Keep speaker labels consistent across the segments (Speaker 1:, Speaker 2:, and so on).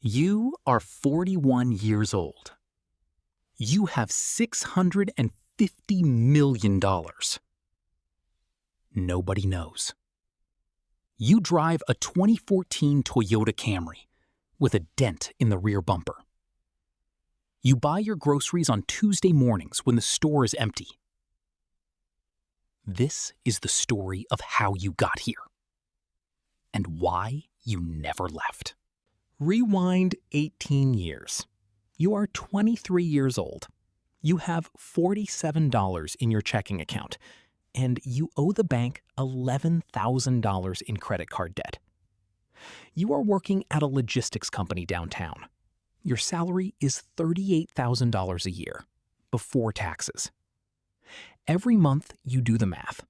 Speaker 1: You are 41 years old. You have $650 million. Nobody knows. You drive a 2014 Toyota Camry with a dent in the rear bumper. You buy your groceries on Tuesday mornings when the store is empty. This is the story of how you got here and why you never left.
Speaker 2: Rewind 18 years. You are 23 years old. You have $47 in your checking account, and you owe the bank $11,000 in credit card debt. You are working at a logistics company downtown. Your salary is $38,000 a year, before taxes. Every month you do the math.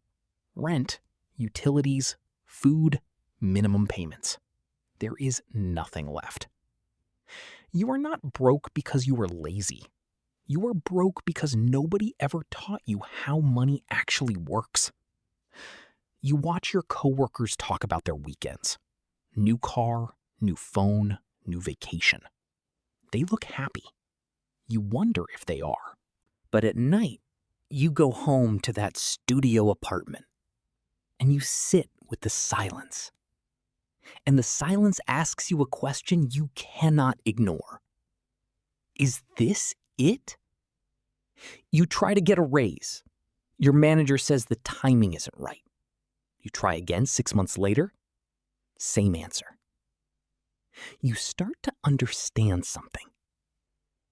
Speaker 2: Rent, utilities, food, minimum payments. There is nothing left. You are not broke because you were lazy. You are broke because nobody ever taught you how money actually works. You watch your coworkers talk about their weekends. New car, new phone, new vacation. They look happy. You wonder if they are.
Speaker 1: But at night, you go home to that studio apartment and you sit with the silence. And the silence asks you a question you cannot ignore. Is this it? You try to get a raise. Your manager says the timing isn't right. You try again 6 months later. Same answer. You start to understand something.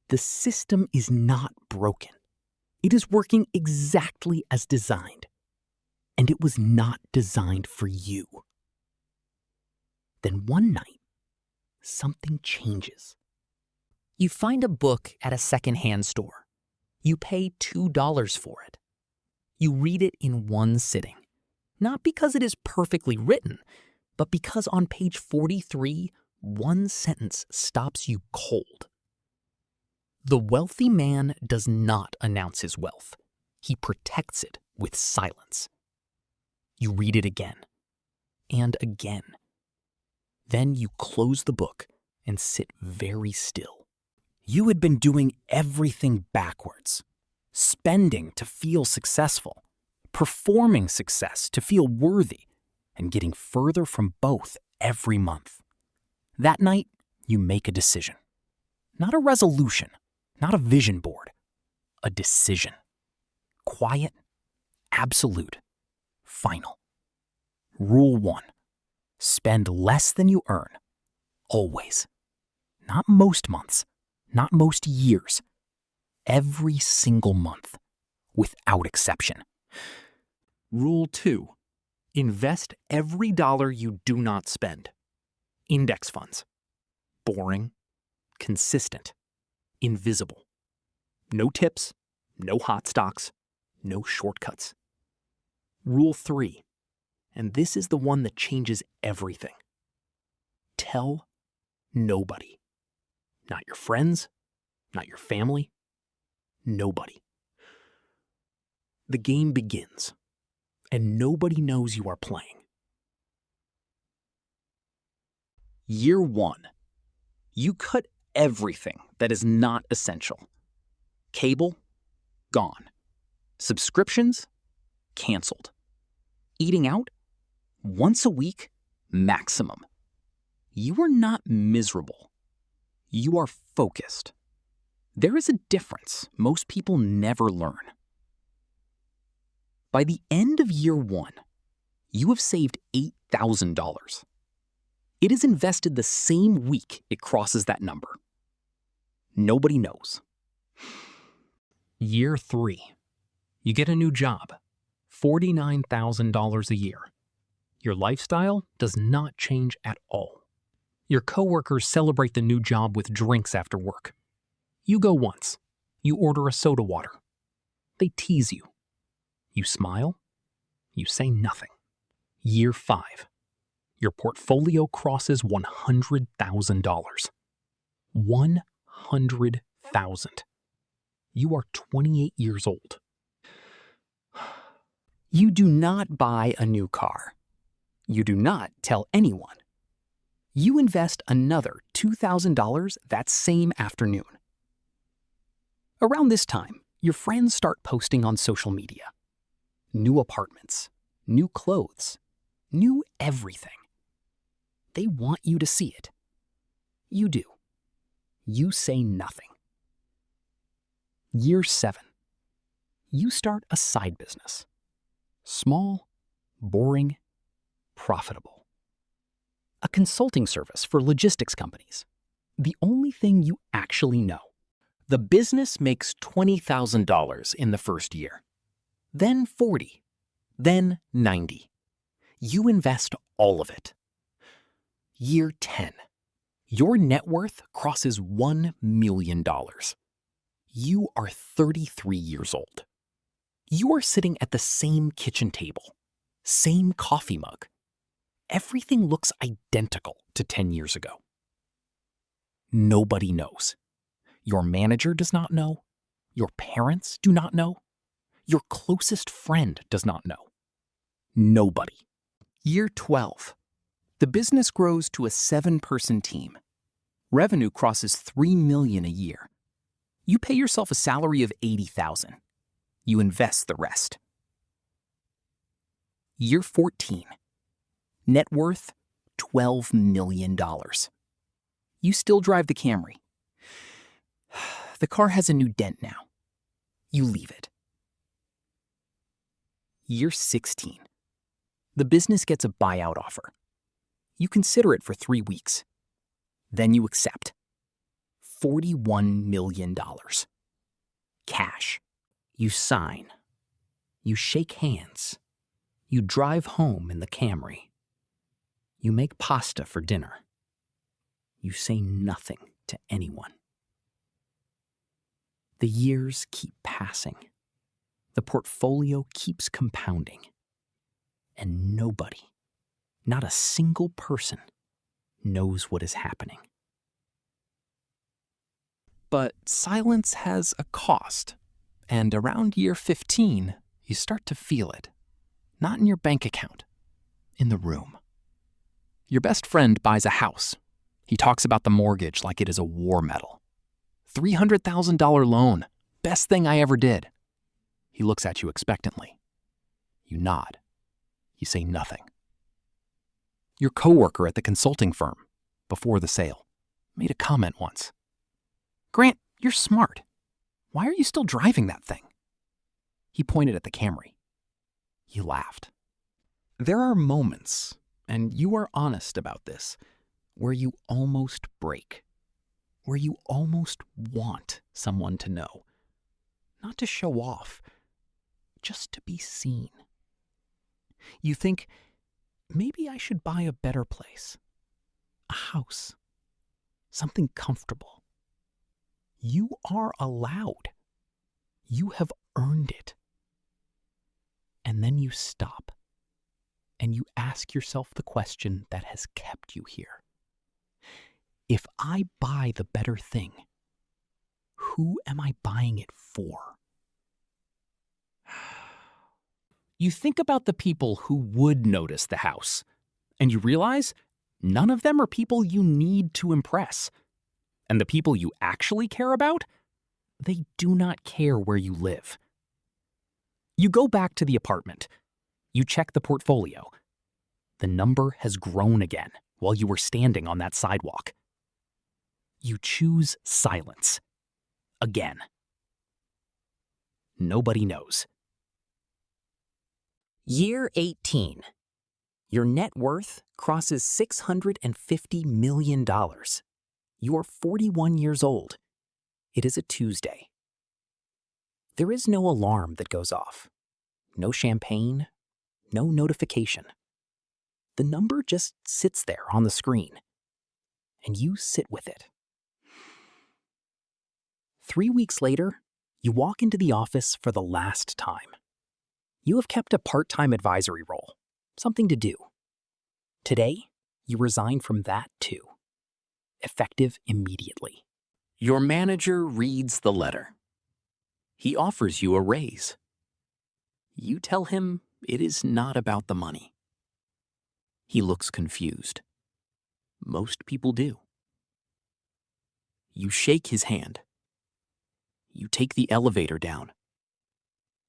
Speaker 1: The system is not broken. It is working exactly as designed. And it was not designed for you. Then one night, something changes. You find a book at a secondhand store. You pay $2 for it. You read it in one sitting, not because it is perfectly written, but because on page 43, one sentence stops you cold. The wealthy man does not announce his wealth. He protects it with silence. You read it again and again. Then you close the book and sit very still. You had been doing everything backwards. Spending to feel successful, performing success to feel worthy, and getting further from both every month. That night, you make a decision. Not a resolution, not a vision board. A decision. Quiet, absolute, final. Rule 1. Spend less than you earn. Always. Not most months. Not most years. Every single month. Without exception.
Speaker 2: Rule 2. Invest every dollar you do not spend. Index funds. Boring. Consistent. Invisible. No tips. No hot stocks. No shortcuts. Rule 3. And this is the one that changes everything. Tell nobody. Not your friends, not your family, nobody. The game begins, and nobody knows you are playing.
Speaker 1: Year 1. You cut everything that is not essential. Cable, gone. Subscriptions, canceled. Eating out, once a week, maximum. You are not miserable. You are focused. There is a difference most people never learn. By the end of year 1, you have saved $8,000. It is invested the same week it crosses that number. Nobody knows.
Speaker 2: Year 3. You get a new job. $49,000 a year. Your lifestyle does not change at all. Your coworkers celebrate the new job with drinks after work. You go once. You order a soda water. They tease you. You smile. You say nothing. Year 5. Your portfolio crosses $100,000. $100,000. You are 28 years old. You do not buy a new car. You do not tell anyone.
Speaker 1: You invest another $2,000 that same afternoon. Around this time, your friends start posting on social media. New apartments, new clothes, new everything. They want you to see it. You do. You say nothing. Year 7. You start a side business. Small, boring, profitable. A consulting service for logistics companies. The only thing you actually know.
Speaker 2: The business makes $20,000 in the first year, then 40, then 90. You invest all of it. Year 10. Your net worth crosses $1 million. You are 33 years old. You are sitting at the same kitchen table, same coffee mug. Everything looks identical to 10 years ago. Nobody knows. Your manager does not know. Your parents do not know. Your closest friend does not know. Nobody. Year 12. The business grows to a 7-person team. Revenue crosses $3 million a year. You pay yourself a salary of $80,000. You invest the rest. Year 14. Net worth, $12 million. You still drive the Camry. The car has a new dent now. You leave it. Year 16. The business gets a buyout offer. You consider it for 3 weeks. Then you accept. $41 million. Cash. You sign. You shake hands. You drive home in the Camry. You make pasta for dinner. You say nothing to anyone. The years keep passing. The portfolio keeps compounding. And nobody, not a single person, knows what is happening. But silence has a cost, and around year 15, you start to feel it. Not in your bank account, in the room. Your best friend buys a house. He talks about the mortgage like it is a war medal. $300,000 loan, best thing I ever did. He looks at you expectantly. You nod. You say nothing. Your coworker at the consulting firm, before the sale, made a comment once. "Grant, you're smart. Why are you still driving that thing?" He pointed at the Camry. You laughed. There are moments, and you are honest about this, where you almost break, where you almost want someone to know. Not to show off, just to be seen. You think, maybe I should buy a better place, a house, something comfortable. You are allowed. You have earned it. And then you stop, and you ask yourself the question that has kept you here. If I buy the better thing, who am I buying it for? You think about the people who would notice the house, and you realize none of them are people you need to impress. And the people you actually care about, they do not care where you live. You go back to the apartment. You check the portfolio. The number has grown again while you were standing on that sidewalk. You choose silence. Again. Nobody knows. Year 18. Your net worth crosses $650 million. You are 41 years old. It is a Tuesday. There is no alarm that goes off. No champagne. No notification. The number just sits there on the screen. And you sit with it. 3 weeks later, you walk into the office for the last time. You have kept a part-time advisory role, something to do. Today, you resign from that too. Effective immediately. Your manager reads the letter. He offers you a raise. You tell him it is not about the money. He looks confused.
Speaker 1: Most people do. You shake his hand. You take the elevator down.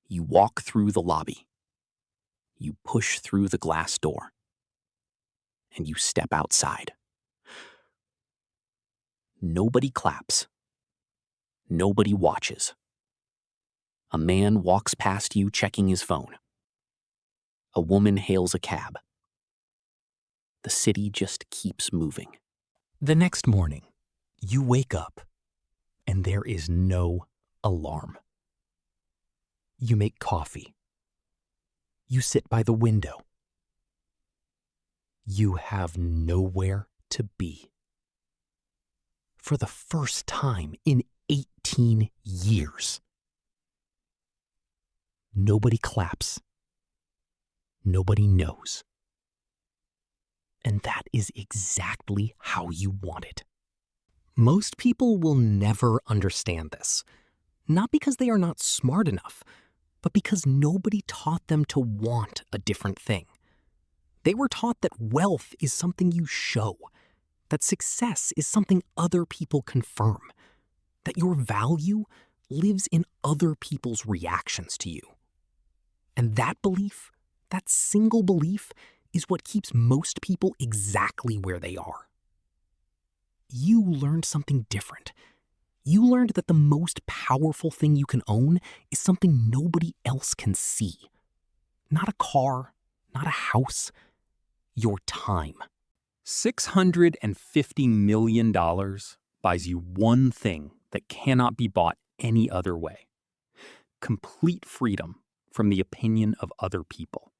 Speaker 1: You walk through the lobby. You push through the glass door. And you step outside. Nobody claps. Nobody watches. A man walks past you checking his phone. A woman hails a cab. The city just keeps moving.
Speaker 2: The next morning, you wake up, and there is no alarm. You make coffee. You sit by the window. You have nowhere to be. For the first time in 18 years. Nobody claps. Nobody knows. And that is exactly how you want it. Most people will never understand this. Not because they are not smart enough, but because nobody taught them to want a different thing. They were taught that wealth is something you show, that success is something other people confirm, that your value lives in other people's reactions to you. And that belief, that single belief, is what keeps most people exactly where they are. You learned something different. You learned that the most powerful thing you can own is something nobody else can see. Not a car, not a house, your time. $650 million buys you one thing that cannot be bought any other way. Complete freedom from the opinion of other people.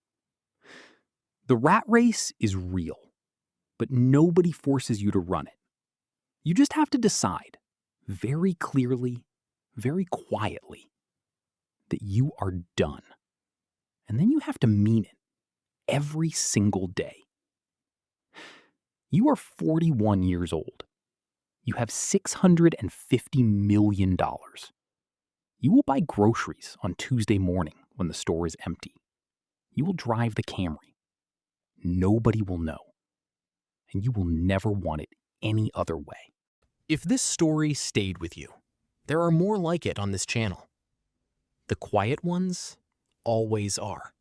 Speaker 2: The rat race is real, but nobody forces you to run it. You just have to decide, very clearly, very quietly, that you are done. And then you have to mean it every single day. You are 41 years old. You have $650 million. You will buy groceries on Tuesday morning when the store is empty. You will drive the Camry. Nobody will know. And you will never want it any other way. If this story stayed with you, there are more like it on this channel. The quiet ones always are.